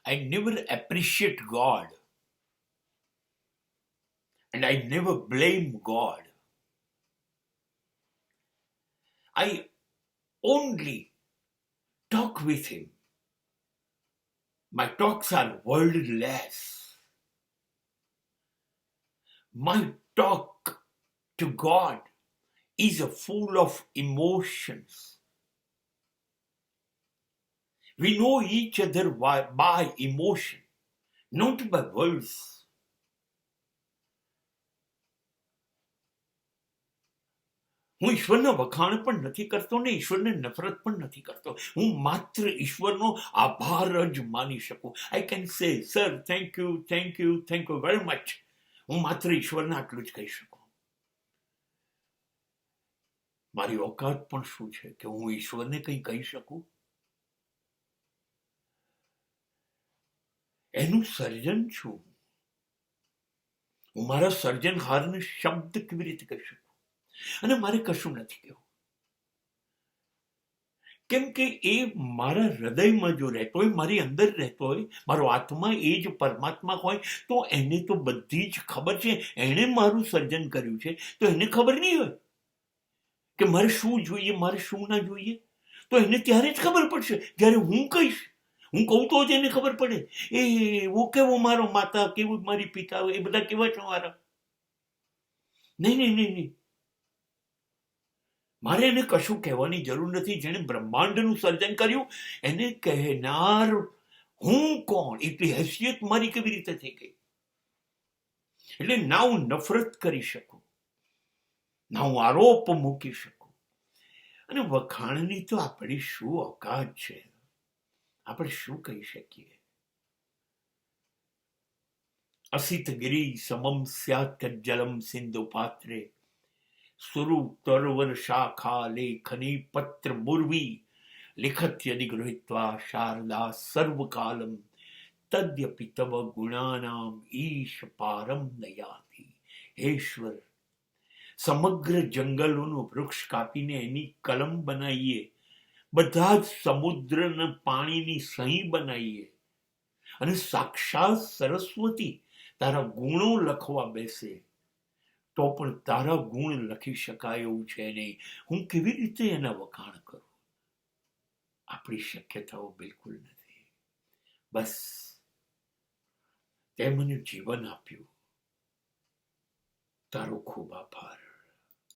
I never appreciate God. And I never blame God. I only talk with Him. My talks are wordless. My talk to God is full of emotions. We know each other by emotion, not by words. હું ઈશ્વરના વખાણ પણ નથી કરતો ને ઈશ્વરને નફરત પણ નથી કરતો. હું માત્ર ઈશ્વરનો આભાર જ માની શકું. I can say sir thank you very much. હું માત્ર ઈશ્વરને આટલું જ કહી શકું. મારી ઓકાત પણ શું છે કે હું ઈશ્વરને કંઈ કહી શકું? એનું સર્જન છું. હું મારા સર્જનહારને શબ્દ કેવી રીતે કહી શકું? અને મારે કશું નથી કહેવું, કેમ કે એ મારા હૃદયમાં જો રહેતો હોય, મારી અંદર રહેતો હોય, મારો આત્મા એ જ પરમાત્મા હોય, તો એને તો બધી જ ખબર છે. એણે મારું સર્જન કર્યું છે, તો એને ખબર નહીં હોય કે મારે શું જોઈએ, મારે શું ના જોઈએ? તો એને ત્યારે જ ખબર પડશે જ્યારે હું કહીશ. હું કહું તો જ એને ખબર પડે. એવો કેવો મારો માતા, કેવું મારી પિતા, એ બધા કેવા છો મારા? નહીં. મારે એને કશું કહેવાની જરૂર નથી. જેણે બ્રહ્માંડનું સર્જન કર્યું એને કહેનાર હું કોણ? એટલી હેસિયત મારી કેવી રીતે થઈ ગઈ? એટલે ના હું નફરત કરી શકું, ના હું આરોપ મૂકી શકું. અને વખાણની તો આપણી શું ઓકાત છે? આપણે શું કહી શકીએ? અસિતગિરી સમમ સ્યાત જલમ સિંધુ પાત્રે સુરૂપ તરવર શાખા લેખની પત્ર મુર્વી લિખત્યદિ ગૃહીત્વા શારદા સર્વકાલમ તદ્યપિ તવ ગુણાનામ ઈશ પારમ નયાતિ. ઈશ્વર, સમગ્ર જંગલોનું વૃક્ષ કાપીને એની કલમ બનાવીએ, બધા જ સમુદ્રના પાણીની સહી બનાવીએ, અને સાક્ષાત સરસ્વતી તારા ગુણો લખવા બેસે, તો પણ તારા ગુણ લખી શકાય એવું છે નહીં. હું કેવી રીતે એના વખાણ કરું? આપણી શક્યતાઓ બિલકુલ નથી. બસ તે મને જીવન આપ્યું, તારો ખૂબ આભાર.